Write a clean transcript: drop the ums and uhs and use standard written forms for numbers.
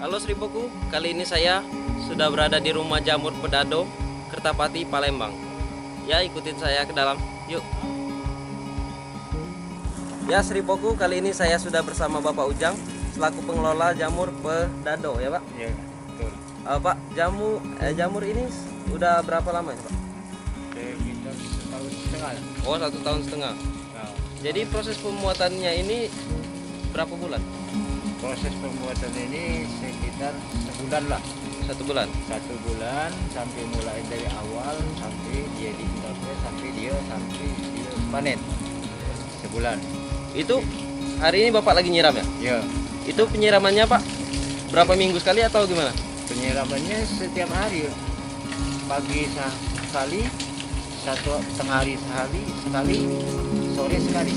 Halo Seribuku, kali ini saya sudah berada di rumah jamur Pedado, Kertapati, Palembang. Ya, ikutin saya ke dalam, yuk. Ya Seribuku, kali ini saya sudah bersama Bapak Ujang selaku pengelola jamur Pedado, ya Pak? Iya, betul. Pak, jamur ini udah berapa lama ya Pak? Sekitar setahun setengah. Oh, 1,5 tahun. Nah, Jadi proses pembuatannya ini berapa bulan? proses pembuatan ini sekitar sebulan lah. 1 bulan. 1 bulan sampai mulai dari awal sampai dia diproses sampai dia panen. Sebulan. Itu hari ini Bapak lagi nyiram ya? Ya, Itu penyiramannya Pak berapa minggu sekali atau gimana? penyiramannya setiap hari. Pagi sekali, 1,5 hari sekali, sore sekali.